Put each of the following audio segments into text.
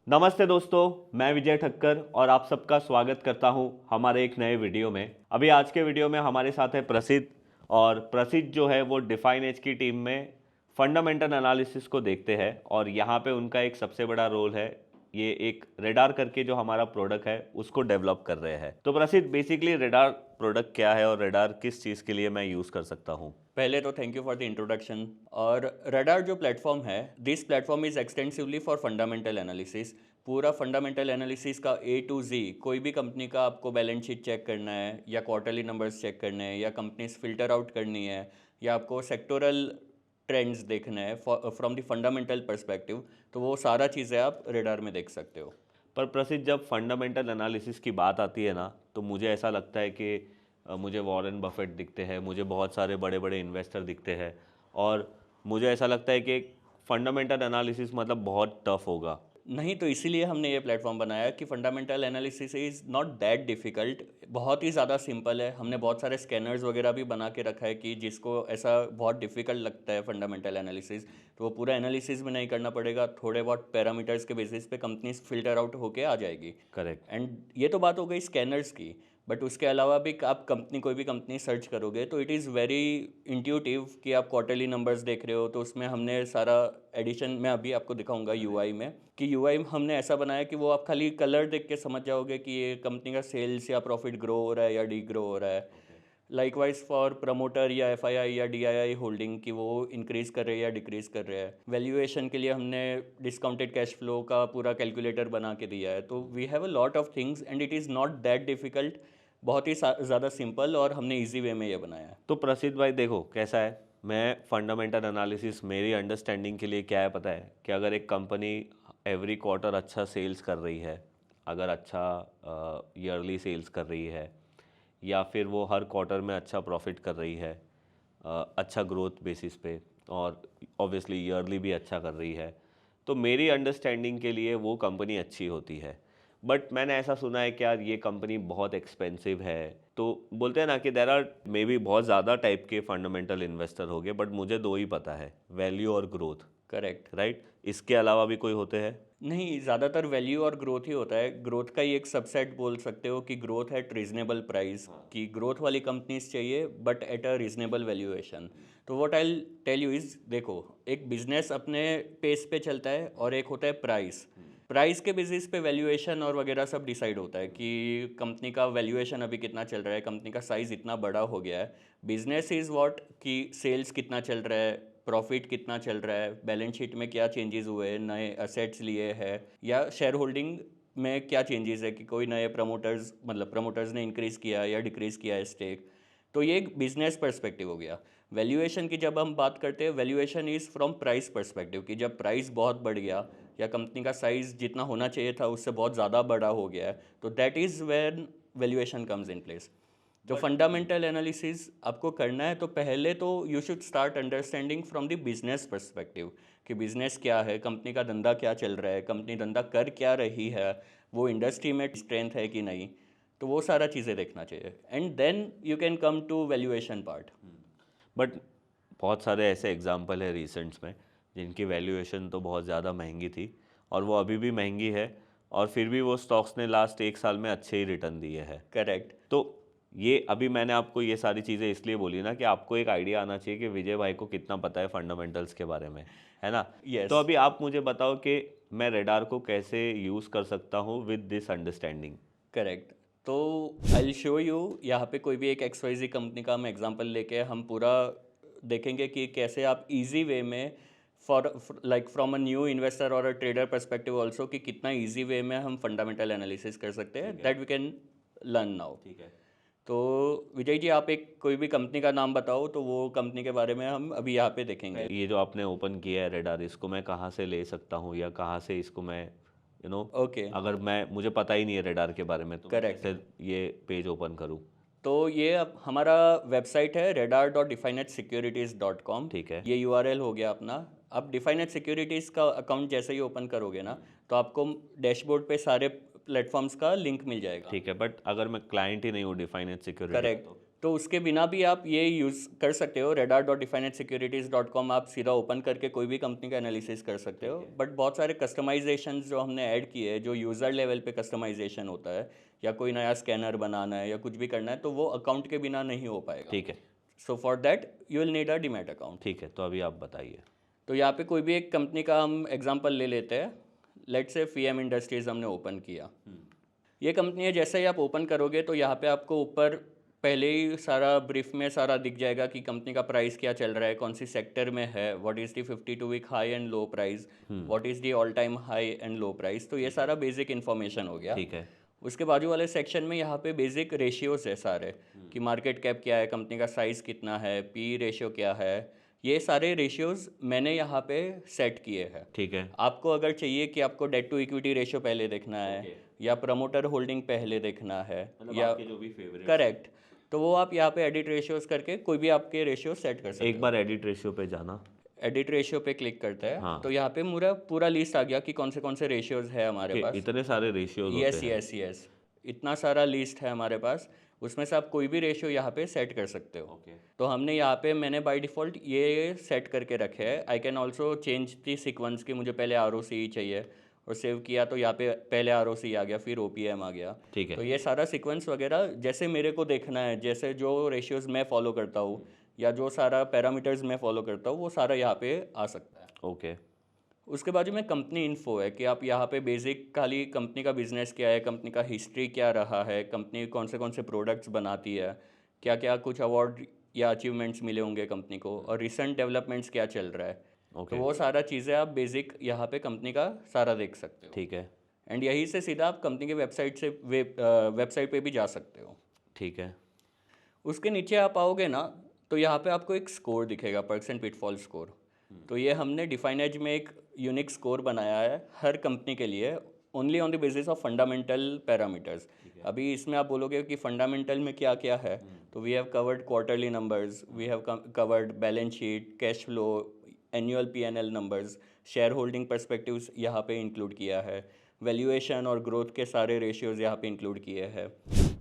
नमस्ते दोस्तों, मैं विजय ठक्कर और आप सबका स्वागत करता हूं हमारे एक नए वीडियो में। अभी आज के वीडियो में हमारे साथ है प्रसिद्ध। और प्रसिद्ध जो है वो डिफाइन एज की टीम में फंडामेंटल एनालिसिस को देखते हैं और यहाँ पे उनका एक सबसे बड़ा रोल है। ये एक रेडार करके जो हमारा प्रोडक्ट है उसको डेवलप कर रहे हैं। तो प्रसिद्ध, बेसिकली रेडार प्रोडक्ट क्या है और रेडार किस चीज़ के लिए मैं यूज़ कर सकता हूँ? पहले तो thank you for the introduction. और रडार जो प्लेटफॉर्म है, this platform is extensively for fundamental analysis. पूरा फंडामेंटल एनालिसिस का ए टू जी, कोई भी कंपनी का आपको बैलेंस शीट चेक करना है या क्वार्टरली नंबर्स चेक करने हैं या कंपनीज फिल्टर आउट करनी है या आपको सेक्टोरल ट्रेंड्स देखना है फ्रॉम द फंडामेंटल पर्सपेक्टिव, तो वो सारा चीज़ें आप रडार में देख सकते हो। पर प्रसिद्ध, जब फंडामेंटल एनालिसिस की बात आती है ना, तो मुझे ऐसा लगता है कि मुझे वॉरेन बफेट दिखते हैं, मुझे बहुत सारे बड़े बड़े इन्वेस्टर दिखते हैं और मुझे ऐसा लगता है कि फंडामेंटल एनालिसिस मतलब बहुत टफ होगा। नहीं, तो इसीलिए हमने ये प्लेटफॉर्म बनाया कि fundamental analysis is not that difficult, बहुत ही ज़्यादा सिंपल है। हमने बहुत सारे स्कैनर्स वगैरह भी बना के रखा है कि जिसको ऐसा बहुत डिफ़िकल्ट लगता है फंडामेंटल एनालिसिस, तो वो पूरा एनालिसिस भी नहीं करना पड़ेगा। थोड़े बहुत पैरामीटर्स के बेसिस पे कंपनीज फ़िल्टर आउट होके आ जाएगी। करेक्ट। एंड ये तो बात हो गई स्कैनर्स की, बट उसके अलावा भी आप कंपनी, कोई भी कंपनी सर्च करोगे तो इट इज़ वेरी इंट्यूटिव कि आप क्वार्टरली नंबर्स देख रहे हो, तो उसमें हमने सारा एडिशन में अभी आपको दिखाऊंगा यूआई में, कि यूआई हमने ऐसा बनाया कि वो आप खाली कलर देख के समझ जाओगे कि ये कंपनी का सेल्स या प्रॉफिट ग्रो हो रहा है या डी ग्रो हो रहा है। लाइकवाइज फॉर प्रमोटर या एफआईआई या डीआईआई होल्डिंग की वो इंक्रीज कर रहे हैं या डिक्रीज कर रहे हैं। वैल्यूएशन के लिए हमने डिस्काउंटेड कैश फ्लो का पूरा कैलकुलेटर बना के दिया है। तो we have a lot of things and it is not that difficult, बहुत ही ज़्यादा सिंपल, और हमने इजी वे में ये बनाया है। तो प्रसिद्ध भाई, देखो कैसा है। मैं फंडामेंटल एनालिसिस, मेरी अंडरस्टैंडिंग के लिए क्या है पता है कि अगर एक कंपनी एवरी क्वार्टर अच्छा सेल्स कर रही है, अगर अच्छा ईयरली सेल्स कर रही है, या फिर वो हर क्वार्टर में अच्छा प्रॉफिट कर रही है, अच्छा ग्रोथ बेसिस पे, और ऑब्वियसली ईयरली भी अच्छा कर रही है, तो मेरी अंडरस्टैंडिंग के लिए वो कंपनी अच्छी होती है। बट मैंने ऐसा सुना है कि यार ये कंपनी बहुत एक्सपेंसिव है। तो बोलते हैं ना कि देर आर मे बी बहुत ज़्यादा टाइप के फंडामेंटल इन्वेस्टर हो गए, बट मुझे दो ही पता है, वैल्यू और ग्रोथ। करेक्ट। राइट? इसके अलावा भी कोई होते हैं? नहीं, ज़्यादातर वैल्यू और ग्रोथ ही होता है। ग्रोथ का ही एक सबसेट बोल सकते हो कि ग्रोथ एट रीजनेबल प्राइस, कि ग्रोथ वाली कंपनीज चाहिए but at a reasonable valuation. तो what I tell you is, देखो, एक बिजनेस अपने पेस पे चलता है और एक होता है प्राइस। प्राइस के बेसिस पे वैल्यूएशन और वगैरह सब डिसाइड होता है कि कंपनी का वैल्यूएशन अभी कितना चल रहा है, कंपनी का साइज़ इतना बड़ा हो गया है। बिजनेस इज़ व्हाट, कि सेल्स कितना चल रहा है, प्रॉफिट कितना चल रहा है, बैलेंस शीट में क्या चेंजेस हुए हैं, नए असेट्स लिए हैं, या शेयर होल्डिंग में क्या चेंजेस है कि कोई नए प्रमोटर्स, मतलब प्रमोटर्स ने इंक्रीज़ किया या डिक्रीज़ किया है स्टेक। तो ये एक बिजनेस पर्सपेक्टिव हो गया। वैल्यूएशन की जब हम बात करते हैं, valuation is from price perspective, कि जब प्राइस बहुत बढ़ गया या कंपनी का साइज़ जितना होना चाहिए था उससे बहुत ज़्यादा बड़ा हो गया है, तो that is when valuation comes in place. जो फंडामेंटल एनालिसिस आपको करना है, तो पहले तो you should start understanding from the business perspective, कि बिजनेस क्या है, कंपनी का धंधा क्या चल रहा है, कंपनी धंधा कर क्या रही है, वो इंडस्ट्री में स्ट्रेंथ है कि नहीं, तो वो सारा चीज़ें देखना चाहिए, and then you can come to valuation part. But बहुत सारे ऐसे एग्जाम्पल है रिसेंट्स में जिनकी वैल्यूएशन तो बहुत ज़्यादा महंगी थी और वो अभी भी महंगी है, और फिर भी वो स्टॉक्स ने लास्ट एक साल में अच्छे ही रिटर्न दिए हैं। करेक्ट। तो ये अभी मैंने आपको ये सारी चीज़ें इसलिए बोली ना कि आपको एक आइडिया आना चाहिए कि विजय भाई को कितना पता है फंडामेंटल्स के बारे में, है ना? तो यस। अभी आप मुझे बताओ कि मैं रेडार को कैसे यूज़ कर सकता हूँ विद दिस अंडरस्टैंडिंग। करेक्ट। तो आई शो यू, यहाँ पे कोई भी एक XYZ कंपनी का हम एग्जांपल लेके हम पूरा देखेंगे कि कैसे आप इजी वे में, for like from a new investor और अ ट्रेडर पर्सपेक्टिव ऑल्सो, कि कितना इजी वे में हम फंडामेंटल एनालिसिस कर सकते हैं, that we can learn now. ठीक है। तो विजय जी, आप एक कोई भी कंपनी का नाम बताओ, तो वो कंपनी के बारे में हम अभी यहाँ पे देखेंगे। ये जो आपने ओपन किया है रेडार, इसको मैं कहाँ से ले सकता हूँ या कहाँ से इसको मैं यू नो ओके। अगर मैं मुझे पता ही नहीं है रेडार के बारे में, तो मैं करेक्ट। कैसे ये पेज ओपन करूँ? तो ये अब हमारा वेबसाइट है radar.definedSecurities.com। ठीक है। ये यूआरएल हो गया अपना। अब डिफाइनेट सिक्योरिटीज़ का अकाउंट जैसे ही ओपन करोगे ना, तो आपको डैशबोर्ड पे सारे प्लेटफॉर्म्स का लिंक मिल जाएगा। ठीक है, बट अगर मैं क्लाइंट ही नहीं हूँ डिफाइन एज सिक्योरिटी का, करेक्ट। तो तो उसके बिना भी आप ये यूज़ कर सकते हो, radar.definitesecurities.com आप सीधा ओपन करके कोई भी कंपनी का एनालिसिस कर सकते हो। बट बहुत सारे कस्टमाइजेशन जो हमने ऐड किए हैं, जो यूज़र लेवल पे कस्टमाइजेशन होता है, या कोई नया स्कैनर बनाना है या कुछ भी करना है, तो वो अकाउंट के बिना नहीं हो पाएगा। ठीक है, so for that you will need a demat account. ठीक है, तो अभी आप बताइए। तो यहाँ पे कोई भी एक कंपनी का हम एग्जांपल ले लेते हैं। लेट्स से फीएम इंडस्ट्रीज़ हमने ओपन किया। ये कंपनी है, जैसे ही आप ओपन करोगे तो यहाँ पे आपको ऊपर पहले ही सारा ब्रीफ में सारा दिख जाएगा कि कंपनी का प्राइस क्या चल रहा है, कौन सी सेक्टर में है, what is the 52 week high and low price, what is the all time high and low price. तो ये सारा बेसिक इन्फॉर्मेशन हो गया। ठीक है, उसके बाजू वाले सेक्शन में यहाँ पे बेसिक रेशियोज है सारे, कि मार्केट कैप क्या है, कंपनी का साइज़ कितना है, पी रेशियो क्या है। ये सारे रेशियोज मैंने यहाँ पे सेट किए हैं। ठीक है, आपको अगर चाहिए कि आपको डेट टू इक्विटी रेशियो पहले देखना है, या प्रमोटर होल्डिंग पहले देखना है, या आपके जो भी फेवरेट, करेक्ट, तो वो आप यहाँ पे एडिट रेशियोज करके कोई भी आपके रेशियो सेट कर सकते एक बार एडिट रेशियो पे जाना। हो। एडिट रेशियो पे क्लिक करते हैं हाँ। तो यहाँ पे पूरा लिस्ट आ गया कि कौन से रेशियोज है हमारे कि पास। इतने सारे रेशियोज होते यस हैं। यस यस, इतना सारा लिस्ट है हमारे पास। उसमें से आप कोई भी रेशियो यहाँ पे सेट कर सकते हो। ओके, तो हमने यहाँ पे मैंने बाय डिफ़ॉल्ट ये सेट करके रखे हैं। I can also change the sequence की मुझे पहले आर चाहिए, और सेव किया तो यहाँ पे पहले आर आ गया, फिर OPM आ गया। ठीक है, तो ये सारा सीक्वेंस वगैरह जैसे मेरे को देखना है, जैसे जो रेशियोज मैं फॉलो करता हूँ या जो सारा पैरामीटर्स मैं फॉलो करता हूँ, वो सारा यहाँ पे आ सकता है। ओके, उसके बाजू में कंपनी इन्फो है कि आप यहाँ पे बेसिक खाली कंपनी का बिजनेस क्या है, कंपनी का हिस्ट्री क्या रहा है, कंपनी कौन से प्रोडक्ट्स बनाती है, क्या क्या कुछ अवार्ड या अचीवमेंट्स मिले होंगे कंपनी को, और रिसेंट डेवलपमेंट्स क्या चल रहा है। तो ओके, वो सारा चीज़ें आप बेसिक यहाँ पे कंपनी का सारा देख सकते हो। ठीक है, एंड यहीं से सीधा आप कंपनी की वेबसाइट से वेबसाइट पे भी जा सकते हो। ठीक है, उसके नीचे आप आओगे ना, तो यहाँ पे आपको एक स्कोर दिखेगा, परसेंट पिटफॉल स्कोर। तो ये हमने डिफाइन एज में एक यूनिक स्कोर बनाया है हर कंपनी के लिए, only on the basis of fundamental parameters. अभी इसमें आप बोलोगे कि फंडामेंटल में क्या क्या है, तो we have covered quarterly numbers, we have covered balance sheet, cash flow, annual P&L numbers, share holding perspectives यहाँ पे इंक्लूड किया है, वैल्यूएशन और ग्रोथ के सारे रेशियोज यहाँ पे इंक्लूड किए हैं।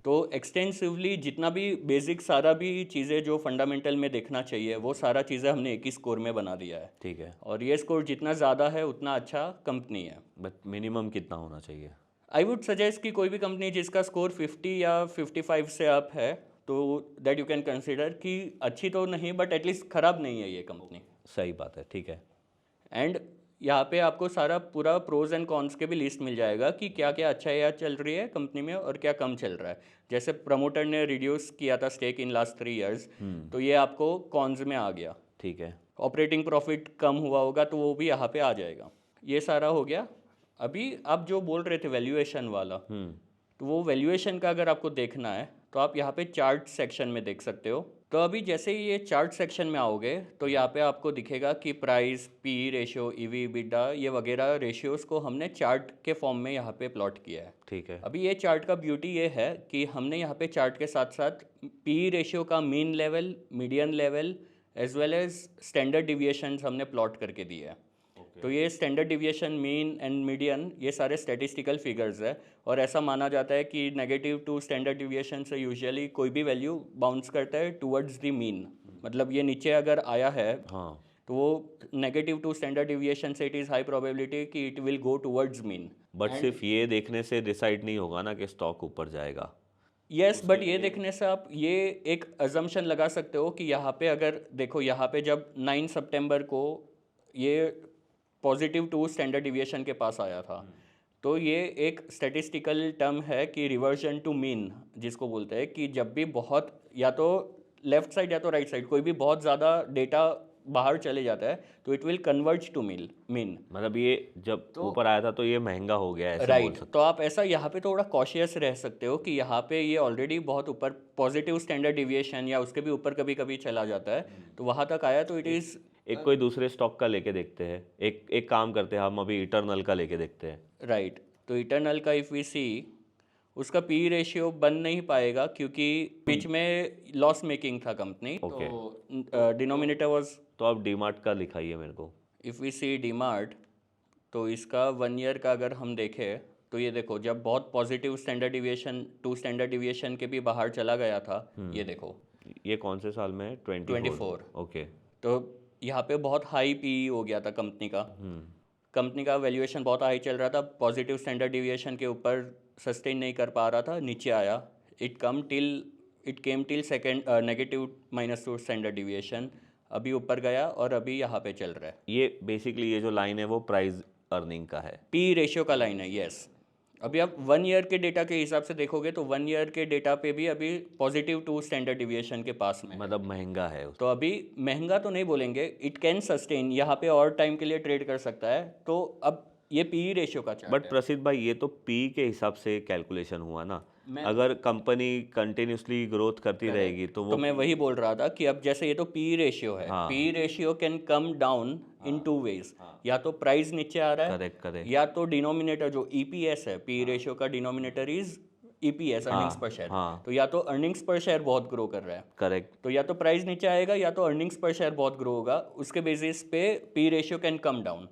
तो एक्सटेंसिवली जितना भी बेसिक सारा भी चीज़ें जो फंडामेंटल में देखना चाहिए, वो सारा चीज़ें हमने एक ही स्कोर में बना दिया है। ठीक है। और ये स्कोर जितना ज़्यादा है उतना अच्छा कंपनी है। बट मिनिमम कितना होना चाहिए? आई वुड सजेस्ट कि कोई भी कंपनी जिसका स्कोर 50 या 55 से अप है, तो दैट यू कैन कंसिडर कि अच्छी तो नहीं बट एटलीस्ट ख़राब नहीं है ये कंपनी। सही बात है, ठीक है। एंड यहाँ पे आपको सारा पूरा प्रोज एंड कॉन्स के भी लिस्ट मिल जाएगा कि क्या क्या अच्छा या चल रही है कंपनी में और क्या कम चल रहा है। जैसे प्रमोटर ने रिड्यूस किया था स्टेक इन लास्ट 3 इयर्स, तो ये आपको कॉन्स में आ गया। ठीक है। ऑपरेटिंग प्रॉफिट कम हुआ होगा तो वो भी यहाँ पे आ जाएगा। ये सारा हो गया। अभी आप जो बोल रहे थे वैल्यूएशन वाला, तो वो वैल्यूएशन का अगर आपको देखना है तो आप यहाँ पे चार्ट सेक्शन में देख सकते हो। तो अभी जैसे ही ये चार्ट सेक्शन में आओगे तो यहाँ पे आपको दिखेगा कि price, P ratio, EV, EBITDA, ये वगैरह रेशियोज को हमने चार्ट के फॉर्म में यहाँ पे प्लॉट किया है। ठीक है। अभी ये चार्ट का ब्यूटी ये है कि हमने यहाँ पे चार्ट के साथ साथ पी रेशियो का mean level, median level as well as standard deviations हमने प्लॉट करके दिए है। तो ये standard deviation, mean and median, ये सारे स्टैटिस्टिकल फिगर्स है, और ऐसा माना जाता है कि नेगेटिव टू स्टैंडर्ड डिविएशन से यूजुअली कोई भी वैल्यू बाउंस करता है टुवर्ड्स द मीन। मतलब ये नीचे अगर आया है, हाँ, तो वो नेगेटिव टू स्टैंडर्ड डिविएशन से इट इज़ हाई प्रोबेबिलिटी कि it will go towards mean. But सिर्फ ये देखने से डिसाइड नहीं होगा ना कि स्टॉक ऊपर जाएगा। यस, बट ये देखने से आप ये एक अजम्पशन लगा सकते हो कि यहाँ पे अगर देखो, यहाँ पे जब 9 सितंबर को ये पॉजिटिव टू स्टैंडर्ड डिविएशन के पास आया था, तो ये एक स्टैटिस्टिकल टर्म है कि रिवर्जन टू मीन, जिसको बोलते हैं कि जब भी बहुत या तो लेफ्ट साइड या तो राइट साइड कोई भी बहुत ज़्यादा डेटा बाहर चले जाता है तो it will converge to mean. मतलब ये जब ऊपर आया था तो ये महंगा हो गया है, ऐसे बोल राइट, सकते तो आप ऐसा यहाँ पे थोड़ा कॉशियस रह सकते हो कि यहाँ पे ये ऑलरेडी बहुत ऊपर पॉजिटिव स्टैंडर्ड डिविएशन या उसके भी ऊपर कभी कभी चला जाता है, तो वहाँ तक आया तो इट इज़। एक कोई दूसरे स्टॉक का लेके देखते हैं, एक काम करते हैं, हम अभी इटर्नल का लेके देखते हैं। राइट, तो इटर्नल का इफ़ वी सी, उसका पी रेशियो बन नहीं पाएगा क्योंकि बीच में लॉस मेकिंग था कंपनी। Okay. तो डिनोमिनेटर वाज, तो आप डीमार्ट का लिखाइए मेरे को। इफ़ वी सी डीमार्ट, तो इसका 1 ईयर का अगर हम देखें तो ये देखो, जब बहुत positive standard deviation to standard deviation के भी बाहर चला गया था, ये देखो ये कौन से साल में है? 24। ओके। तो यहाँ पे बहुत हाई पी हो गया था कंपनी का। कंपनी का वैल्यूएशन बहुत हाई चल रहा था, पॉजिटिव स्टैंडर्ड डिविएशन के ऊपर सस्टेन नहीं कर पा रहा था, नीचे आया। It came till second negative -2 standard deviation, अभी ऊपर गया और अभी यहाँ पे चल रहा है। ये बेसिकली ये जो लाइन है वो प्राइस अर्निंग का है। पी रेशियो का लाइन है, यस। अभी आप 1 ईयर के डेटा के हिसाब से देखोगे तो 1 ईयर के डेटा पे भी अभी +2 स्टैंडर्ड डिविएशन के पास में है। मतलब महंगा है तो अभी महंगा तो नहीं बोलेंगे, इट कैन सस्टेन, यहाँ पे और टाइम के लिए ट्रेड कर सकता है। तो अब ये पी रेशियो का चार्ट बट प्रसिद्ध भाई, ये तो पी के हिसाब से कैलकुलेशन हुआ ना। अगर कंपनी कंटिन्यूसली ग्रोथ करती रहेगी तो तो वो मैं वही बोल रहा था कि अब जैसे ये तो पी रेशियो है, P ratio can come down in 2 ways. या तो प्राइस नीचे आ रहा है, करेक्ट करेक्ट। या तो डिनोमिनेटर जो ईपीएस है, पी रेशियो का डिनोमिनेटर इज ईपीएस, अर्निंग्स पर शेयर। तो या तो अर्निंग्स पर शेयर बहुत ग्रो कर रहा है, करेक्ट। तो या तो प्राइस नीचे आएगा या तो अर्निंग्स पर शेयर बहुत ग्रो होगा, उसके बेसिस पे P ratio can come down.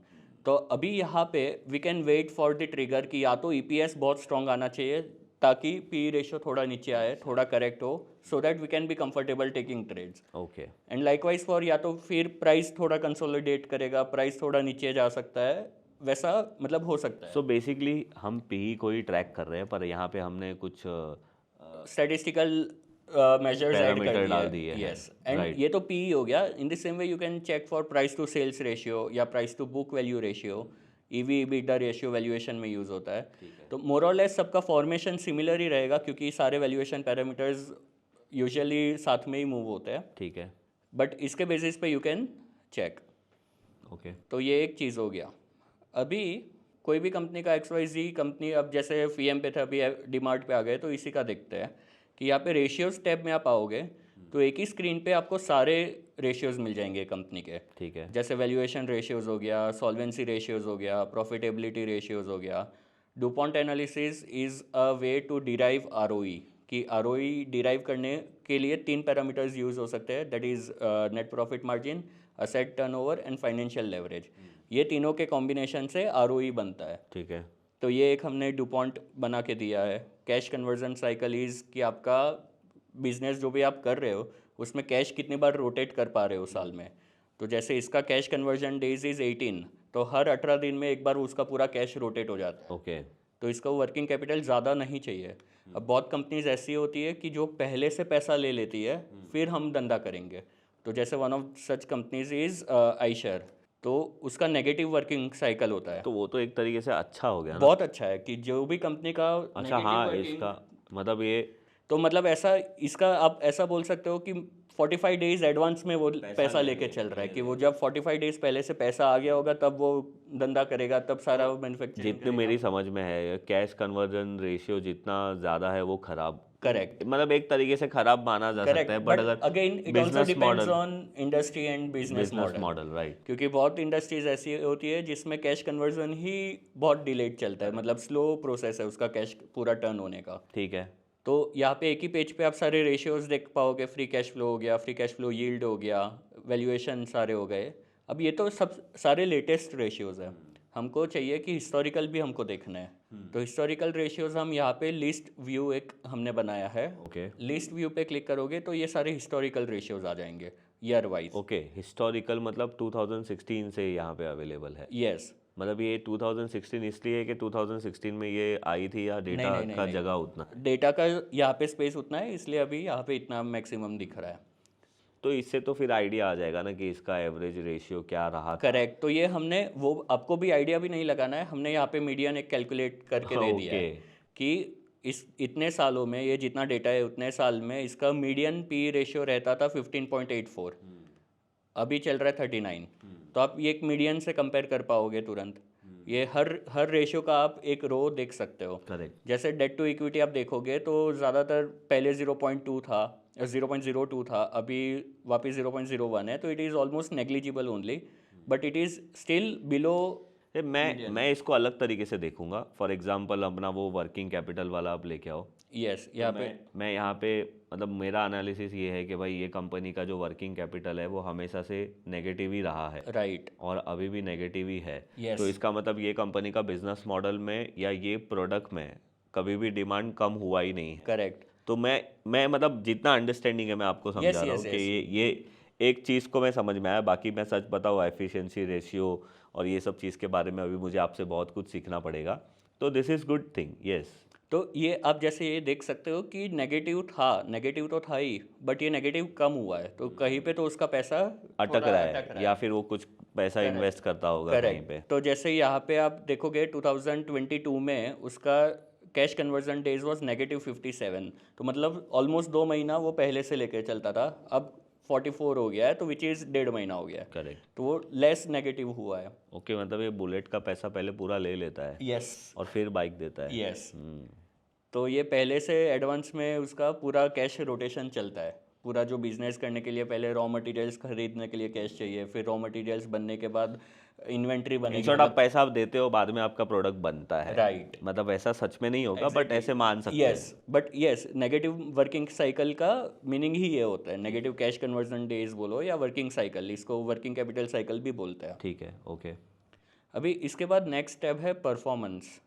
तो अभी यहाँ पे we can wait for the trigger कि या तो ईपीएस बहुत स्ट्रॉन्ग आना चाहिए ताकि पी रेशियो थोड़ा नीचे आए, थोड़ा करेक्ट हो, so that we can be comfortable taking trades. Okay. And likewise for, या तो फिर प्राइस थोड़ा कंसोलिडेट करेगा, प्राइस थोड़ा नीचे जा सकता है, वैसा मतलब हो सकता है। सो बेसिकली हम पी को ही ट्रैक कर रहे हैं, पर यहाँ पे हमने कुछ स्टैटिस्टिकल मेजर्स ऐड कर पैरामीटर डाल दिए हैं। यस, एंड ये तो पी हो गया। In the same way you can check for price to sales ratio या price to book value ratio, EV EBITDA ratio valuation में यूज़ होता है। तो मोर और लेस सबका फॉर्मेशन सिमिलर ही रहेगा, क्योंकि सारे वैल्यूएशन पैरामीटर्स यूजुअली साथ में ही मूव होते हैं, ठीक है। बट इसके बेसिस पे यू कैन चेक। ओके। तो ये एक चीज़ हो गया। अभी कोई भी कंपनी का XYZ कंपनी, अब जैसे FEM पे था, अभी डीमार्ट पे आ गए, तो इसी का देखते हैं कि यहाँ पे रेशियोज टैब में आप आओगे तो एक ही स्क्रीन पे आपको सारे रेशियोज मिल जाएंगे कंपनी के। ठीक है। जैसे वैल्यूएशन रेशियोज हो गया, सॉल्वेंसी रेशियोज हो गया, प्रॉफिटेबिलिटी रेशियोज हो गया। DuPont analysis is a way to derive ROE, कि ROE डिराइव करने के लिए 3 पैरामीटर्स यूज़ हो सकते हैं, that is net profit margin, asset turnover and financial leverage. ये तीनों के कॉम्बिनेशन से ROE बनता है। ठीक है। तो ये एक हमने डुपॉन्ट बना के दिया है। कैश कन्वर्जन साइकिल इज़ कि आपका बिजनेस जो भी आप कर रहे हो उसमें कैश कितनी बार रोटेट कर पा रहे हो साल में। तो जैसे इसका कैश कन्वर्जन डेज इज़ 18, तो हर 18 दिन में एक बार उसका पूरा कैश रोटेट हो जाता है। ओके। तो इसका वर्किंग कैपिटल ज़्यादा नहीं चाहिए। अब बहुत कंपनीज ऐसी होती है कि जो पहले से पैसा ले लेती है फिर हम धंधा करेंगे। तो जैसे one of such companies is Eicher, तो उसका नेगेटिव वर्किंग साइकिल होता है। तो वो तो एक तरीके से अच्छा हो गया ना। बहुत अच्छा है कि जो भी कंपनी का अच्छा हाँ, इसका मतलब ये तो मतलब ऐसा, इसका आप ऐसा बोल सकते हो कि 45 डेज एडवांस में वो पैसा लेके चल रहा है, कि वो जब 45 डेज पहले से पैसा आ गया होगा तब वो धंधा करेगा, तब सारा मैन्युफैक्चरिंग। जितने मेरी समझ में है, कैश कन्वर्जन रेशियो जितना ज़्यादा है वो खराब, करेक्ट, मतलब एक तरीके से खराब माना जा सकता है। बट अगर again it also depends on industry and business model, right. क्योंकि बहुत इंडस्ट्रीज ऐसी होती है जिसमें कैश कन्वर्जन ही बहुत डिलेड चलता है, मतलब स्लो प्रोसेस है उसका कैश पूरा टर्न होने का। ठीक है। तो यहाँ पे एक ही पेज पे आप सारे रेशियोज देख पाओगे। फ्री कैश फ्लो हो गया, फ्री कैश फ्लो यील्ड हो गया, वैल्यूएशन सारे हो गए। अब ये तो सब सारे लेटेस्ट रेशियोज हैं, हमको चाहिए कि हिस्टोरिकल भी हमको देखना है। तो हिस्टोरिकल रेशियोज हम यहाँ पे लिस्ट व्यू एक हमने बनाया है। ओके। लिस्ट व्यू पे क्लिक करोगे तो ये सारे हिस्टोरिकल रेशियोज आ जाएंगे ईयर वाइज। ओके, हिस्टोरिकल मतलब 2016 से यहाँ पे अवेलेबल है। यस, मतलब ये 2016 इसलिए है कि 2016 में ये आई थी, या डेटा का जगह उतना? डेटा का यहाँ पे स्पेस उतना है, इसलिए अभी यहाँ पे इतना मैक्सिमम दिख रहा है। तो इससे तो फिर आइडिया आ जाएगा ना कि इसका एवरेज रेशियो क्या रहा। करेक्ट, तो ये हमने वो आपको भी आइडिया भी नहीं लगाना है, हमने यहाँ पे मीडियन एक कैलकुलेट करके दे दिया है कि इस इतने सालों में ये जितना डेटा है उतने साल में इसका मीडियन पी रेशियो रहता था 15.84, अभी चल रहा है 39। तो आप ये एक मीडियन से कंपेयर कर पाओगे तुरंत। ये हर रेशियो का आप एक रो देख सकते हो। करेक्ट। जैसे डेट टू इक्विटी आप देखोगे तो ज़्यादातर पहले 0.2 था, 0.02 था, अभी वापस 0.01 है, तो it is almost negligible only, but it is still below. मैं इसको अलग तरीके से देखूंगा। फॉर एग्जांपल अपना वो वर्किंग कैपिटल वाला आप लेके आओ। यस, यहाँ पे मैं यहाँ पे मतलब मेरा एनालिसिस ये है कि भाई ये कंपनी का जो वर्किंग कैपिटल है वो हमेशा से नेगेटिव ही रहा है, राइट, और अभी भी नेगेटिव ही है। Yes. तो इसका मतलब ये कंपनी का बिजनेस मॉडल में या ये प्रोडक्ट में कभी भी डिमांड कम हुआ ही नहीं है। करेक्ट। तो मैं मतलब जितना अंडरस्टैंडिंग है मैं आपको समझा रहा हूँ yes, कि yes. ये एक चीज़ को मैं समझ में आया, बाकी मैं सच बताऊँ एफिशिएंसी रेशियो और ये सब चीज़ के बारे में अभी मुझे आपसे बहुत कुछ सीखना पड़ेगा, तो this is good thing, yes. तो ये आप जैसे ये देख सकते हो कि नेगेटिव तो था ही, बट ये नेगेटिव कम हुआ है, तो कहीं पे तो उसका पैसा अटक थोड़ा रहा अटक है रहा या है। फिर वो कुछ पैसा इन्वेस्ट करता होगा कहीं करेक्ट। पे। तो जैसे यहाँ पे आप देखोगे 2022 में उसका कैश कन्वर्जन डेज वाज -57, तो मतलब ऑलमोस्ट 2 महीना वो पहले से लेके चलता था, अब 44 हो गया है, तो विच इज़ 1.5 महीना हो गया है, करेक्ट। तो वो लेस नेगेटिव हुआ है। ओके, मतलब ये बुलेट का पैसा पहले पूरा ले लेता है यस। और फिर बाइक देता है। यस। तो ये पहले से एडवांस में उसका पूरा कैश रोटेशन चलता है। पूरा जो बिजनेस करने के लिए पहले रॉ मटेरियल्स खरीदने के लिए कैश चाहिए, फिर रॉ मटेरियल्स बनने के बाद इन्वेंट्री इन बनेगी, शॉर्ट आप मतलब पैसा आप देते हो, बाद में आपका प्रोडक्ट बनता है। राइट। मतलब ऐसा सच में नहीं होगा बट ऐसे मान सकते हैं। Yes, but yes, negative working cycle का मीनिंग ही ये होता है। नेगेटिव कैश कन्वर्जन डेज बोलो या वर्किंग साइकिल, इसको वर्किंग कैपिटल साइकिल भी बोलते हैं। ठीक है, ओके। अभी इसके बाद नेक्स्ट स्टेप है परफॉर्मेंस।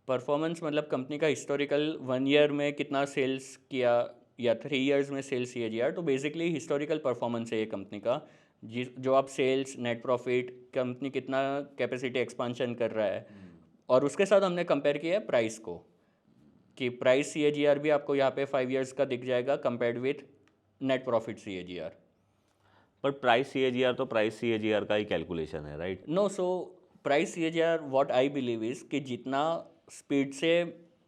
परफॉर्मेंस मतलब कंपनी का हिस्टोरिकल 1 ईयर में कितना सेल्स किया या 3 इयर्स में सेल्स CAGR। तो बेसिकली हिस्टोरिकल परफॉर्मेंस है ये कंपनी का, जो आप सेल्स, नेट प्रॉफिट, कंपनी कितना कैपेसिटी एक्सपांशन कर रहा है, और उसके साथ हमने कंपेयर किया है प्राइस को, कि प्राइस CAGR भी आपको यहाँ पे 5 इयर्स का दिख जाएगा compared with net profit CAGR। पर प्राइस सीएजीआर तो प्राइस सीएजीआर का ही कैलकुलेशन है, right? No, so price CAGR what I believe is कि जितना स्पीड से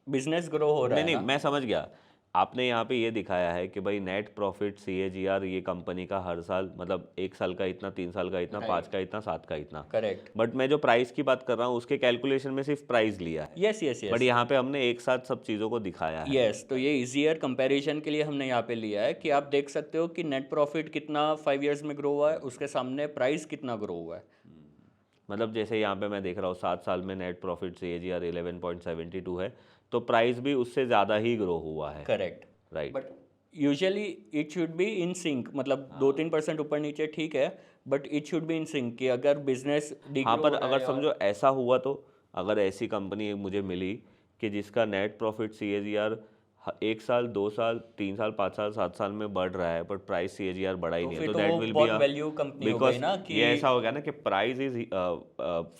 बिजनेस ग्रो हो रहा नहीं है नहीं, ना। मैं समझ गया। आपने यहाँ पे ये दिखाया है कि भाई नेट प्रॉफिट सीएजीआर ये कंपनी का हर साल, मतलब 1 साल का इतना, 3 साल का इतना, 5 का इतना, 7 का इतना। करेक्ट। बट मैं जो प्राइस की बात कर रहा हूँ उसके कैलकुलेशन में सिर्फ प्राइस लिया है। यस यस बट यस यहाँ पे हमने एक साथ सब चीज़ों को दिखाया है। यस। तो ये इजियर कंपैरिजन के लिए हमने यहाँ पे लिया है कि आप देख सकते हो कि नेट प्रॉफिट कितना 5 इयर्स में ग्रो हुआ है, उसके सामने प्राइस कितना ग्रो हुआ है। मतलब जैसे यहाँ पे मैं देख रहा हूँ 7 साल में नेट प्रॉफिट सीएजीआर 11.72 है, तो प्राइस भी उससे ज़्यादा ही ग्रो हुआ है। Correct. Right. But usually it should be in sync, मतलब 2-3% ऊपर नीचे ठीक है, but it should be in sync कि अगर बिजनेस हाँ, डिग्रो पर हो रहा अगर है समझो ऐसा हुआ तो, अगर ऐसी कंपनी मुझे मिली कि जिसका नेट प्रॉफिट सीएजीआर 1 साल, 2 साल, 3 साल, 5 साल, 7 साल में बढ़ रहा है, बट प्राइस सीएजीआर बढ़ा ही तो नहीं है, फिर तो तो दैट वो विल बी बहुत अ, वैल्यू कंपनी हो गई बिकॉज ना कि ये ऐसा हो गया ना कि price is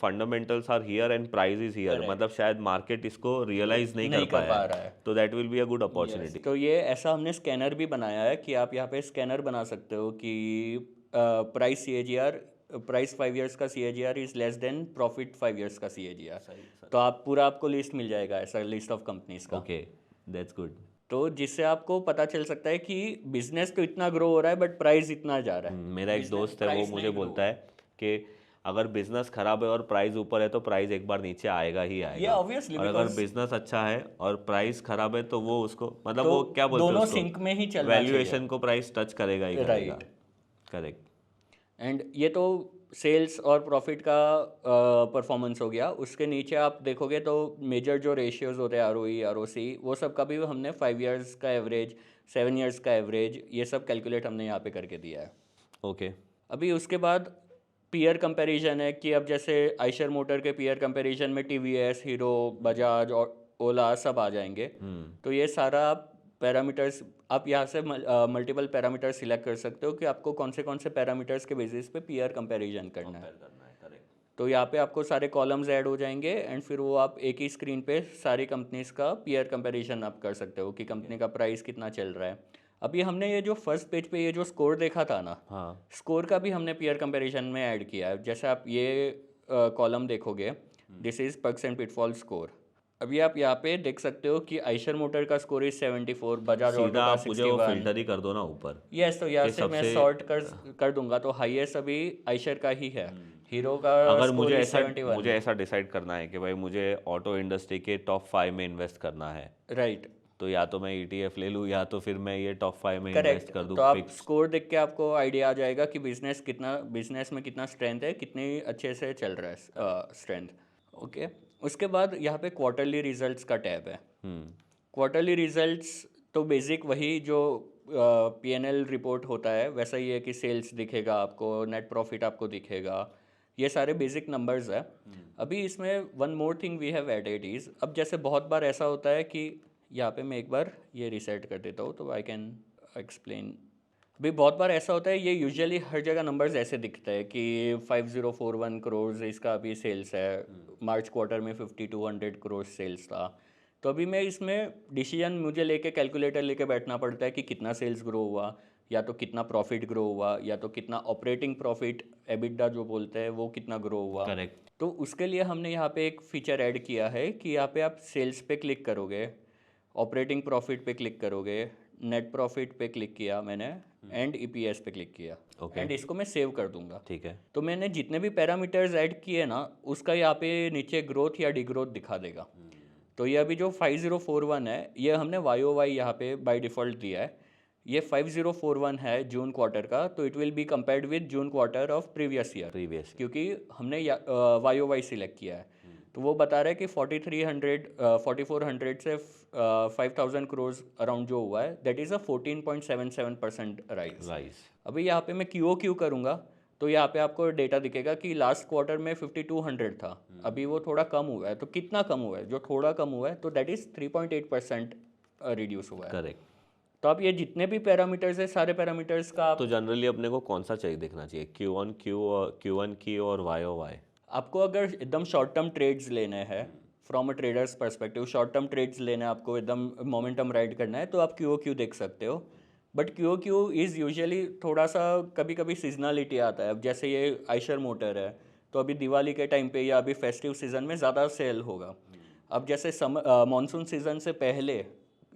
fundamentals are here and price is here, Correct. मतलब शायद मार्केट इसको रियलाइज नहीं कर पाया पा है, रहा है। तो that will be a good opportunity. तो ये ऐसा हमने स्कैनर भी बनाया है कि आप यहाँ पे स्कैनर बना सकते हो कि प्राइस CAGR, प्राइस 5 इयर्स का CAGR is less than profit 5 years का CAGR। तो आप पूरा आपको लिस्ट मिल जाएगा, ऐसा लिस्ट ऑफ कंपनीज का। Okay, that's good. तो जिससे आपको पता चल सकता है कि बिजनेस तो इतना ग्रो हो रहा है बट प्राइस इतना जा रहा है। मेरा एक दोस्त है वो मुझे बोलता है कि अगर बिजनेस खराब है और प्राइस ऊपर है तो प्राइस एक बार नीचे आएगा ही आएगा, ऑब्वियसली, और अगर बिजनेस अच्छा है और प्राइस खराब है तो वो उसको, मतलब तो वो क्या बोलते हैं दोनों उसको, सिंक में ही चलना वैल्यूएशन को प्राइस टच करेगा ही करेगा। राइट। करेक्ट। एंड ये तो सेल्स और प्रॉफिट का परफॉर्मेंस हो गया। उसके नीचे आप देखोगे तो मेजर जो रेशियोज होते हैं ROE, ROC, वो सब का भी हमने 5 इयर्स का एवरेज, 7 इयर्स का एवरेज, ये सब कैलकुलेट हमने यहाँ पे करके दिया है। ओके। अभी उसके बाद पीयर कंपैरिजन है कि अब जैसे आइशर मोटर के पीयर कंपैरिजन में TVS, हीरो, बजाज और ओला सब आ जाएंगे। तो ये सारा आप पैरामीटर्स, आप यहाँ से मल्टीपल पैरामीटर्स सिलेक्ट कर सकते हो कि आपको कौन से पैरामीटर्स के बेसिस पे पीयर कंपैरिजन करना है। तो यहाँ पे आपको सारे कॉलम्स ऐड हो जाएंगे एंड फिर वो आप एक ही स्क्रीन पे सारी कंपनीज का पीयर कंपैरिजन आप कर सकते हो कि कंपनी का प्राइस कितना चल रहा है। अभी हमने ये जो फर्स्ट पेज पे ये जो स्कोर देखा था ना, हाँ। स्कोर का भी हमने पीयर कंपैरिजन में ऐड किया है। जैसे आप ये कॉलम देखोगे, this is perks and pitfall score. अभी आप यहाँ पे देख सकते हो कि आइशर मोटर का स्कोर इज 74, बजाज ऑटो सीधा का आप मुझे वो 61। फिल्टर ही कर दो ना ऊपर। यस, तो यहाँ कि से मैं सबसे सॉर्ट कर दूंगा, तो हाईएस्ट अभी आइशर का ही है। हीरो का अगर स्कोर इज 71। मुझे ऐसा डिसाइड करना है कि भाई मुझे ऑटो इंडस्ट्री के टॉप 5 में इन्वेस्ट करना है, राइट। तो या तो मैं ETF ले लूँ या तो फिर मैं ये टॉप 5 में इन्वेस्ट करेक्ट। कर दूँ। तो आप स्कोर देख के आपको आइडिया आ जाएगा कि बिजनेस में कितना स्ट्रेंथ है, कितनी अच्छे से चल रहा है स्ट्रेंथ। ओके। उसके बाद यहाँ पे क्वार्टरली रिजल्ट्स का टैब है। क्वार्टरली रिजल्ट्स तो बेसिक वही जो P&L रिपोर्ट होता है वैसा ही है कि सेल्स दिखेगा आपको, नेट प्रॉफिट आपको दिखेगा, ये सारे बेसिक नंबर्स है। अभी इसमें one more thing we have added is, अब जैसे बहुत बार ऐसा होता है कि यहाँ पे मैं एक बार ये रिसेट कर देता हूँ तो आई कैन एक्सप्लेन। अभी बहुत बार ऐसा होता है, ये यूजुअली हर जगह नंबर्स ऐसे दिखते हैं कि 5041 करोड़ इसका अभी सेल्स है, मार्च क्वार्टर में 5200 करोड़ सेल्स था। तो अभी मैं इसमें डिसीजन मुझे लेके कैलकुलेटर लेके बैठना पड़ता है कि कितना सेल्स ग्रो हुआ, या तो कितना प्रॉफिट ग्रो हुआ, या तो कितना ऑपरेटिंग प्रॉफिट एबिटा जो बोलते हैं वो कितना ग्रो हुआ। करेक्ट। तो उसके लिए हमने यहाँ पे एक फीचर ऐड किया है कि यहाँ पे आप सेल्स पे क्लिक करोगे, ऑपरेटिंग प्रॉफिट पे क्लिक करोगे, नेट प्रॉफिट पे क्लिक किया मैंने, एंड ईपीएस पे क्लिक किया, एंड इसको मैं सेव कर दूंगा। ठीक है। तो मैंने जितने भी पैरामीटर्स ऐड किए ना, उसका यहाँ पे नीचे ग्रोथ या डिग्रोथ दिखा देगा। तो ये अभी जो 5041 है, ये हमने वाई ओ वाई यहाँ पे बाय डिफ़ॉल्ट दिया है। ये 5041 है जून क्वार्टर का, तो it will be compared with June quarter of previous year, क्योंकि हमने वाई ओ वाई सिलेक्ट किया है। तो वो बता रहा है कि 4400 से 5000 करोड़ अराउंड जो हुआ है, दैट इज़ अ 14.77% राइज। अभी यहाँ पे मैं क्यू करूँगा तो यहाँ पे आपको डेटा दिखेगा कि लास्ट क्वार्टर में 5200 था, अभी वो थोड़ा कम हुआ है। तो कितना कम हुआ है? जो थोड़ा कम हुआ है तो दैट इज़ 3.8% रिड्यूस हुआ है। करेक्ट। तो आप ये जितने भी पैरामीटर्स है, सारे पैरामीटर्स का तो जनरली अपने को कौन सा चाहिए देखना चाहिए, Q1 की और YOY? आपको अगर एकदम शॉर्ट टर्म ट्रेड्स लेने हैं, from a trader's perspective short term trades लेने हैं, आपको एकदम मोमेंटम राइड करना है, तो आप क्यू देख सकते हो। बट क्यू इज़ यूजुअली थोड़ा सा कभी कभी सीजनलिटी आता है। अब जैसे ये आइशर मोटर है, तो अभी दिवाली के टाइम पे या अभी फेस्टिव सीजन में ज़्यादा सेल होगा। अब जैसे मानसून सीजन से पहले,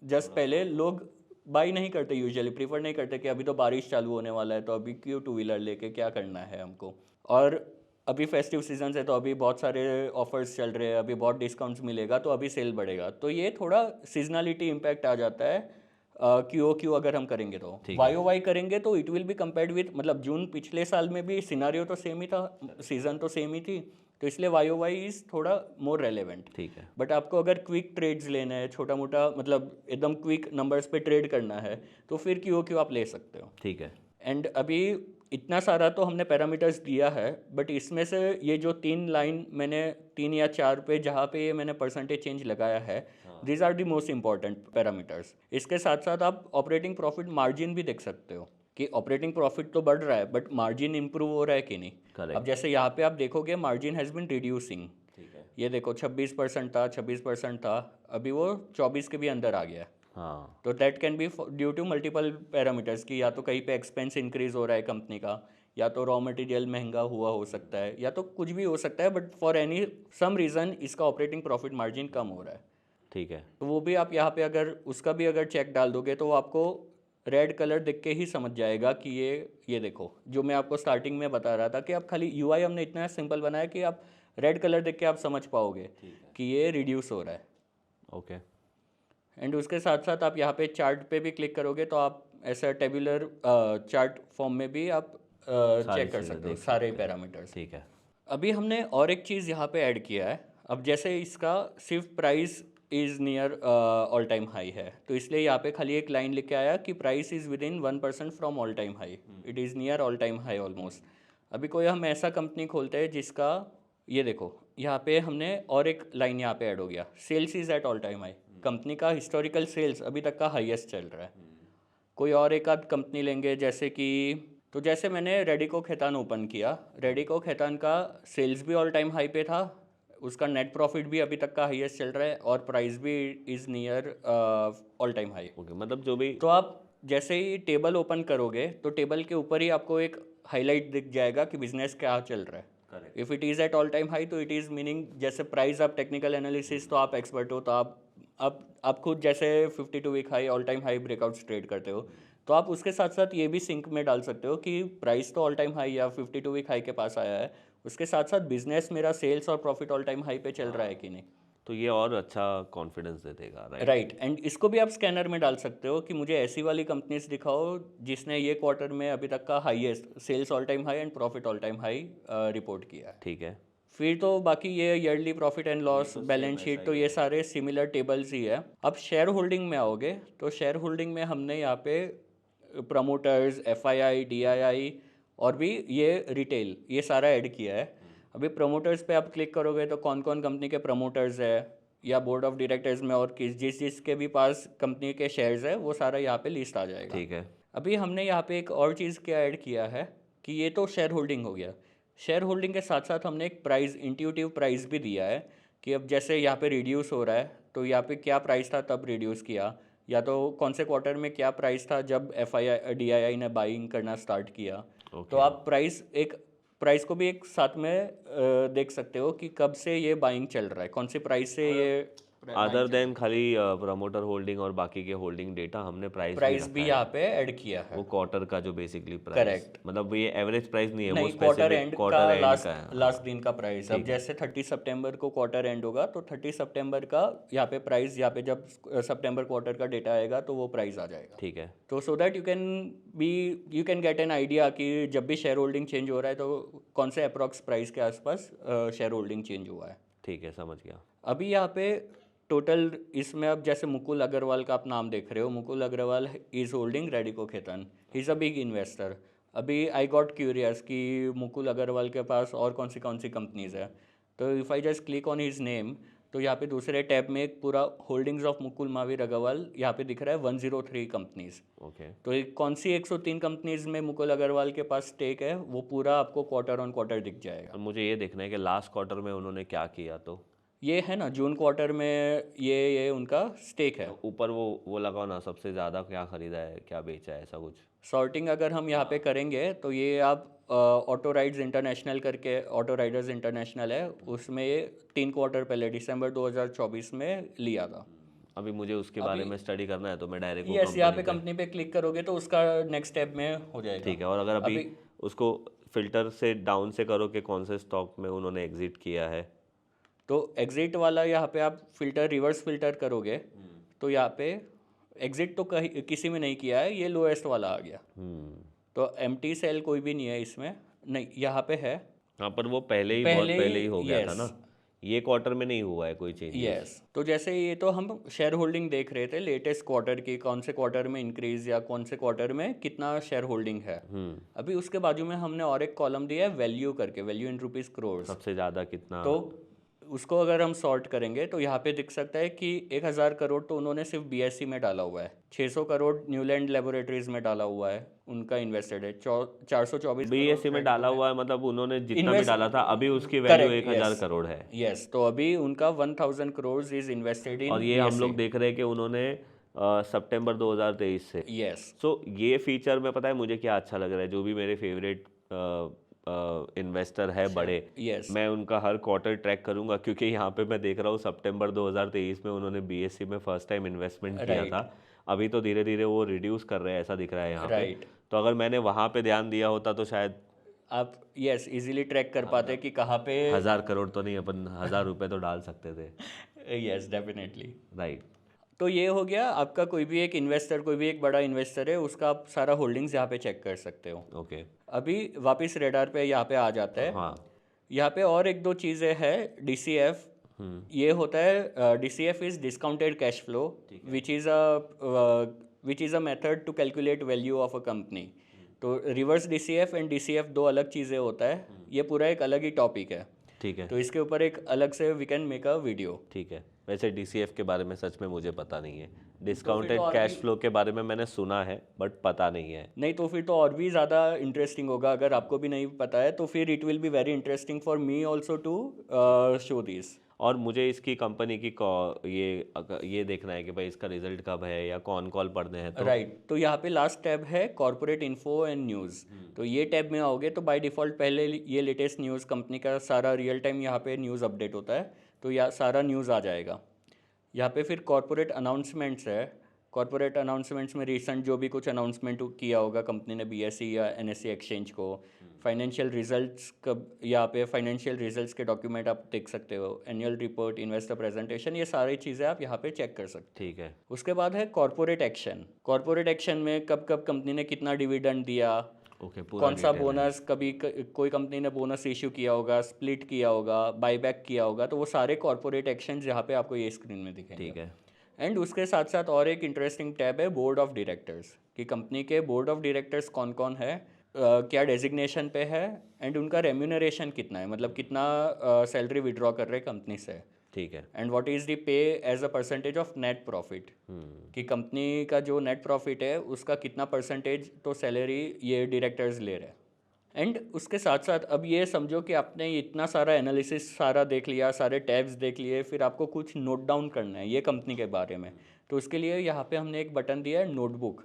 जस्ट पहले लोग बाई नहीं करते, यूजुअली प्रीफर नहीं करते कि अभी तो बारिश चालू होने वाला है, तो अभी क्यों टू व्हीलर लेके क्या करना है हमको। और अभी फेस्टिव सीजन है तो अभी बहुत सारे ऑफर्स चल रहे हैं, अभी बहुत डिस्काउंट्स मिलेगा, तो अभी सेल बढ़ेगा। तो ये थोड़ा सीजनलिटी इम्पैक्ट आ जाता है क्यू अगर हम करेंगे। तो वाई ओ वाई करेंगे तो it will be compared with, मतलब जून पिछले साल में भी सिनारियो तो सेम ही था, सीजन तो सेम ही थी, तो इसलिए वाई ओ वाई इज़ थोड़ा मोर रेलेवेंट। ठीक है। बट आपको अगर क्विक ट्रेड्स लेना है, छोटा मोटा मतलब एकदम क्विक नंबर्स पे ट्रेड करना है, तो फिर क्यू आप ले सकते हो। ठीक है। एंड अभी इतना सारा तो हमने पैरामीटर्स दिया है, बट इसमें से ये जो 3 लाइन मैंने 3 या 4 पे जहाँ पे ये मैंने परसेंटेज चेंज लगाया है, these are the most important parameters. इसके साथ साथ आप ऑपरेटिंग प्रॉफिट मार्जिन भी देख सकते हो कि ऑपरेटिंग प्रॉफिट तो बढ़ रहा है, बट मार्जिन इंप्रूव हो रहा है कि नहीं। Correct. अब जैसे यहाँ पे आप देखोगे मार्जिन हैज़ बिन रिड्यूसिंग। ये देखो 26% था, अभी वो 24 के भी अंदर आ गया है। हाँ। तो that can be due to multiple parameters की, या तो कहीं पे एक्सपेंस इंक्रीज हो रहा है कंपनी का, या तो रॉ मटेरियल महंगा हुआ हो सकता है, या तो कुछ भी हो सकता है, but for any some reason इसका ऑपरेटिंग प्रॉफिट मार्जिन कम हो रहा है। ठीक है। तो वो भी आप यहाँ पे अगर उसका भी अगर चेक डाल दोगे तो वो आपको रेड कलर देख के ही समझ जाएगा कि ये देखो, जो मैं आपको स्टार्टिंग में बता रहा था कि आप खाली यूआई हमने इतना सिंपल बनाया कि आप रेड कलर देख के आप समझ पाओगे कि ये रिड्यूस हो रहा है। ओके। एंड उसके साथ साथ आप यहाँ पे चार्ट पे भी क्लिक करोगे तो आप ऐसा टेबुलर चार्ट फॉर्म में भी आप चेक कर सकते हो सारे पैरामीटर्स। ठीक है। अभी हमने और एक चीज़ यहाँ पे ऐड किया है। अब जैसे इसका सिर्फ price is near all time high है, तो इसलिए यहाँ पे खाली एक लाइन लिख के आया कि price is with in 1% from all time high, it is near all time high almost. अभी कोई हम ऐसा कंपनी खोलते हैं जिसका, ये देखो यहाँ पे हमने और एक लाइन यहाँ पे ऐड हो गया, sales is at all time high. Company का हिस्टोरिकल सेल्स अभी तक का हाईएस्ट चल रहा है। कोई और एक आध कंपनी लेंगे जैसे कि, तो जैसे मैंने रेडिको खैतान ओपन किया, रेडिको खैतान का सेल्स भी ऑल टाइम हाई पे था, उसका नेट प्रॉफिट भी अभी तक का हाईएस्ट चल रहा है, और प्राइस भी is near all time high. Okay, मतलब जो भी, तो आप जैसे ही टेबल ओपन करोगे तो टेबल के ऊपर ही आपको एक हाईलाइट दिख जाएगा कि बिजनेस क्या चल रहा है। If it is at all time high तो इट इज़ मीनिंग, जैसे प्राइस आप टेक्निकल एनालिसिस तो आप एक्सपर्ट हो, तो आप खुद जैसे 52 week high all time high breakouts trade करते हो, तो आप उसके साथ साथ ये भी सिंक में डाल सकते हो कि प्राइस तो ऑल टाइम हाई या 52 वीक हाई के पास आया है, उसके साथ साथ बिजनेस मेरा सेल्स और प्रॉफिट ऑल टाइम हाई पे चल रहा है कि नहीं। तो ये और अच्छा कॉन्फिडेंस दे देगा, राइट? राइट। एंड इसको भी आप स्कैनर में डाल सकते हो कि मुझे ऐसी वाली कंपनीज दिखाओ जिसने ये क्वार्टर में अभी तक का highest sales all time high and profit all time high report किया है। ठीक है। फिर तो बाकी ये yearly profit and loss, balance sheet, तो ये सारे सिमिलर टेबल्स ही है। अब शेयर होल्डिंग में आओगे तो शेयर होल्डिंग में हमने यहाँ पे प्रमोटर्स, FII, DII और भी ये रिटेल, ये सारा ऐड किया है। अभी प्रमोटर्स पे आप क्लिक करोगे तो कौन कौन कंपनी के प्रमोटर्स है या बोर्ड ऑफ डायरेक्टर्स में और जिसके भी पास कंपनी के शेयर्स है वो सारा यहाँ पे लिस्ट आ जाएगा। ठीक है। अभी हमने यहाँ पे एक और चीज़ क्या ऐड किया है कि ये तो शेयर होल्डिंग हो गया। शेयर होल्डिंग के साथ साथ हमने एक प्राइस, इंट्यूटिव प्राइस भी दिया है कि अब जैसे यहाँ पे रिड्यूस हो रहा है तो यहाँ पे क्या प्राइस था तब रिड्यूस किया, या तो कौन से क्वार्टर में क्या प्राइस था जब DII ने बाइंग करना स्टार्ट किया। तो आप प्राइस को भी एक साथ में देख सकते हो कि कब से ये बाइंग चल रहा है, कौन सी प्राइस से ये अदर देन खाली प्रमोटर होल्डिंग और बाकी के होल्डिंग डेटा हमने प्राइस भी यहाँ पे ऐड किया है। वो क्वार्टर का जो बेसिकली प्राइस, करेक्ट, मतलब ये एवरेज प्राइस नहीं है, वो नहीं क्वार्टर स्पेसिफिक एंड क्वार्टर का एंड का है। लास्ट दिन का प्राइस। अब जैसे 30 सितंबर को क्वार्टर एंड होगा तो 30 सितंबर का यहाँ पे प्राइस, यहाँ पे जब सितंबर क्वार्टर का डेटा आएगा तो वो प्राइस आ जाएगा। ठीक है। तो so that you can get an idea कि जब भी शेयर होल्डिंग चेंज हो रहा है तो कौन से अप्रॉक्स प्राइस के आसपास शेयर होल्डिंग चेंज हुआ है। ठीक है, समझ गया। अभी यहाँ पे टोटल इसमें अब जैसे मुकुल अग्रवाल का आप नाम देख रहे हो, Mukul Agarwal is holding Radico Khaitan, he is a big investor. अभी आई गॉट क्यूरियस कि मुकुल अग्रवाल के पास और कौन सी कंपनीज है, तो if I just click on his name तो यहाँ पे दूसरे टैब में एक पूरा होल्डिंग्स ऑफ मुकुल महावीर अग्रवाल यहाँ पे दिख रहा है 103 कंपनीज। ओके। तो कौन सी 103 कंपनीज में मुकुल अग्रवाल के पास स्टेक है वो पूरा आपको क्वार्टर ऑन क्वार्टर दिख जाएगा। मुझे ये देखना है कि लास्ट क्वार्टर में उन्होंने क्या किया, तो ये है ना जून क्वार्टर में ये उनका स्टेक है। ऊपर वो लगाओ ना, सबसे ज़्यादा क्या खरीदा है, क्या बेचा है, ऐसा कुछ। सॉर्टिंग अगर हम यहाँ पे करेंगे तो ये आप ऑटो राइड्स इंटरनेशनल करके, ऑटो राइडर्स इंटरनेशनल है, उसमें ये 3 क्वार्टर पहले दिसंबर 2024 में लिया था। अभी मुझे उसके बारे में स्टडी करना है तो मैं डायरेक्ट यस, यहाँ पे कंपनी पे क्लिक करोगे तो उसका नेक्स्ट स्टेप में हो जाएगा। ठीक है। और अगर अभी उसको फिल्टर से डाउन से करो कि कौन से स्टॉक में उन्होंने एग्जिट किया है, तो एग्जिट वाला यहाँ पे आप फिल्टर, रिवर्स फिल्टर करोगे तो यहाँ पे एग्जिट तो किसी में नहीं किया है, ये लोएस्ट वाला आ गया। तो एम्प्टी सेल कोई भी नहीं है इसमें, नहीं यहाँ पे है। हाँ, पर वो पहले ही बहुत पहले ही हो गया था yes, ना, ये क्वार्टर में नहीं हुआ है कोई चेंज। यस। तो जैसे ये तो हम शेयर होल्डिंग देख रहे थे लेटेस्ट क्वार्टर की, कौन से क्वार्टर में इंक्रीज या कौन से क्वार्टर में कितना शेयर होल्डिंग है। अभी उसके बाजू में हमने और एक कॉलम दिया है वैल्यू करके, वैल्यू इन रुपीज करोड़, सबसे ज़्यादा कितना। तो उसको अगर हम सॉर्ट करेंगे तो यहाँ पे दिख सकता है कि 1000 करोड़ तो उन्होंने सिर्फ BSE में डाला हुआ है, 600 करोड़ न्यूलैंड लेबोरेटरीज में डाला हुआ है, उनका इन्वेस्टेड है 424 BSE में डाला हुआ है, मतलब उन्होंने जितना भी डाला था अभी उसकी वैल्यू 1000 करोड़ है। यस, तो अभी उनका 1000 करोड़ इज इन्वेस्टेड इन, और ये हम लोग देख रहे हैं कि उन्होंने सितंबर 2023 से। यस। सो ये फीचर में पता है मुझे क्या अच्छा लग रहा है, जो भी मेरे फेवरेट इन्वेस्टर है बड़े, यस, मैं उनका हर क्वार्टर ट्रैक करूंगा, क्योंकि यहाँ पे मैं देख रहा हूँ सितंबर 2023 में उन्होंने BSE में फर्स्ट टाइम इन्वेस्टमेंट किया था। अभी तो धीरे धीरे वो रिड्यूस कर रहे हैं ऐसा दिख रहा है यहाँ पे। तो अगर मैंने वहाँ पे ध्यान दिया होता तो शायद आप यस इजीली ट्रैक कर पाते कि कहाँ पे 1000 करोड़ तो नहीं, अपन 1000 रुपये तो डाल सकते थे। Yes, definitely, right. तो ये हो गया आपका, कोई भी एक इन्वेस्टर, कोई भी एक बड़ा इन्वेस्टर है उसका आप सारा होल्डिंग्स यहाँ पे चेक कर सकते हो। ओके। अभी वापस रेडार पे यहाँ पे आ जाता है। हाँ। यहाँ पे और एक दो चीज़ें हैं। DCF, ये होता है, DCF is discounted cash flow which is a method to calculate value of a company. तो रिवर्स DCF एंड DCF दो अलग चीज़ें होता है, ये पूरा एक अलग ही टॉपिक है। ठीक है। तो इसके ऊपर एक अलग से we can make a video. ठीक है। वैसे DCF के बारे में सच में मुझे पता नहीं है, डिस्काउंटेड कैश फ्लो के बारे में मैंने सुना है बट पता नहीं है। नहीं तो फिर तो और भी ज़्यादा इंटरेस्टिंग होगा, अगर आपको भी नहीं पता है तो फिर it will be very interesting for me also to show this. और मुझे इसकी कंपनी की ये देखना है कि भाई इसका रिजल्ट कब है या कौन कॉल पढ़ने हैं। तो राइट, तो यहाँ पे लास्ट टैब है कॉर्पोरेट इन्फो एंड न्यूज़। तो ये टैब में आओगे तो बाय डिफ़ॉल्ट पहले ये लेटेस्ट न्यूज़, कंपनी का सारा रियल टाइम यहाँ पे न्यूज़ अपडेट होता है, तो यहाँ सारा न्यूज़ आ जाएगा। यहाँ पे फिर कॉर्पोरेट अनाउंसमेंट्स है। कॉर्पोरेट अनाउंसमेंट्स में रिसेंट जो भी कुछ अनाउंसमेंट किया होगा कंपनी ने BSE या NSE एक्सचेंज को, फाइनेंशियल रिजल्ट्स कब, यहाँ पे फाइनेंशियल रिजल्ट्स के डॉक्यूमेंट आप देख सकते हो, एनुअल रिपोर्ट, इन्वेस्टर प्रेजेंटेशन, ये सारी चीज़ें आप यहाँ पे चेक कर सकते हो। ठीक है। उसके बाद है कॉर्पोरेट एक्शन। कॉर्पोरेट एक्शन में कब कब कंपनी ने कितना डिविडेंड दिया, कौन सा बोनस, कभी कोई कंपनी ने बोनस इश्यू किया होगा, स्प्लिट किया होगा, बाईबैक किया होगा, तो वो सारे कॉर्पोरेट एक्शंस यहाँ पे आपको ये स्क्रीन में दिखेंगे। ठीक है। एंड उसके साथ साथ और एक इंटरेस्टिंग टैब है बोर्ड ऑफ डायरेक्टर्स, कि कंपनी के बोर्ड ऑफ डायरेक्टर्स कौन कौन है, क्या डेजिग्नेशन पे है एंड उनका रेम्यूनरेशन कितना है, मतलब कितना सैलरी विड्रॉ कर रहे हैं कंपनी से, ठीक है। And what is the pay as a percentage of net profit, कि कंपनी का जो नेट प्रॉफिट है उसका कितना परसेंटेज तो सैलरी ये डायरेक्टर्स ले रहे हैं। एंड उसके साथ साथ अब ये समझो कि आपने इतना सारा एनालिसिस सारा देख लिया, सारे टैब्स देख लिए, फिर आपको कुछ नोट डाउन करना है ये कंपनी के बारे में। तो उसके लिए यहाँ पे हमने एक बटन दिया है नोटबुक।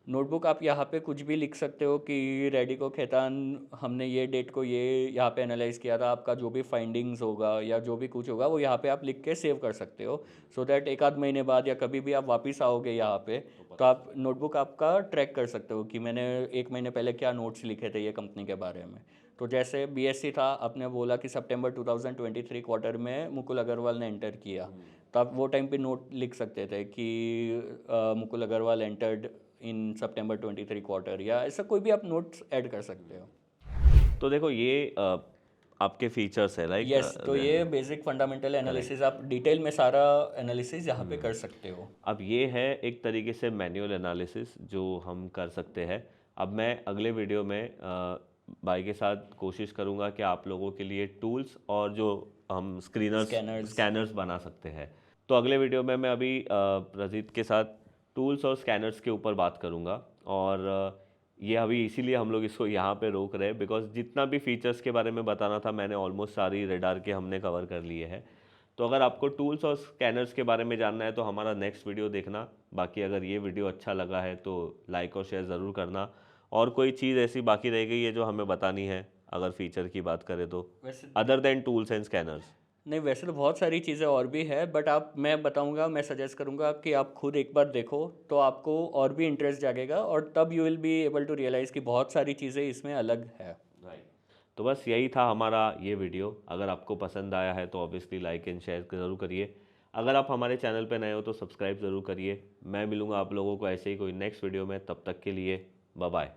नोटबुक आप यहाँ पे कुछ भी लिख सकते हो कि रेडिको खेतान हमने ये डेट को ये यहाँ पे एनालाइज किया था, आपका जो भी फाइंडिंग्स होगा या जो भी कुछ होगा वो यहाँ पे आप लिख के सेव कर सकते हो, सो दैट एक आध महीने बाद या कभी भी आप वापस आओगे यहाँ पे तो आप नोटबुक आपका ट्रैक कर सकते हो कि मैंने एक महीने पहले क्या नोट्स लिखे थे ये कंपनी के बारे में। तो जैसे बीएससी था, आपने बोला कि सितंबर 2023 क्वार्टर में मुकुल अग्रवाल ने एंटर किया, तो आप वो टाइम पे नोट लिख सकते थे कि Mukul Agarwal entered in September 23 quarter, या ऐसा कोई भी आप नोट्स ऐड कर सकते हो। तो देखो ये आपके फीचर्स है लाइक। यस, तो ये बेसिक फंडामेंटल एनालिसिस आप डिटेल में सारा एनालिसिस यहाँ पे कर सकते हो। अब ये है एक तरीके से मैनुअल एनालिसिस जो हम कर सकते हैं। अब मैं अगले वीडियो में भाई के साथ कोशिश करूँगा कि आप लोगों के लिए टूल्स और जो हम स्कैनर्स बना सकते हैं। तो अगले वीडियो में मैं अभी रजीत के साथ टूल्स और स्कैनर्स के ऊपर बात करूँगा। और ये अभी इसीलिए हम लोग इसको यहाँ पे रोक रहे हैं बिकॉज जितना भी फीचर्स के बारे में बताना था मैंने ऑलमोस्ट सारी रेडार के हमने कवर कर लिए हैं। तो अगर आपको टूल्स और स्कैनर्स के बारे में जानना है तो हमारा नेक्स्ट वीडियो देखना। बाकी अगर ये वीडियो अच्छा लगा है तो लाइक और शेयर ज़रूर करना। और कोई चीज़ ऐसी बाकी रह गई है जो हमें बतानी है अगर फीचर की बात करें तो, other than tools and scanners? नहीं, वैसे तो बहुत सारी चीज़ें और भी है, बट आप मैं बताऊंगा, मैं सजेस्ट करूंगा कि आप खुद एक बार देखो तो आपको और भी इंटरेस्ट जागेगा और तब you will be able to realise कि बहुत सारी चीज़ें इसमें अलग है। तो बस यही था हमारा ये वीडियो। अगर आपको पसंद आया है तो ऑब्वियसली लाइक एंड शेयर ज़रूर करिए। अगर आप हमारे चैनल पर नए हो तो सब्सक्राइब ज़रूर करिए। मैं मिलूँगा आप लोगों को ऐसे ही कोई नेक्स्ट वीडियो में, तब तक के लिए बाय बाय।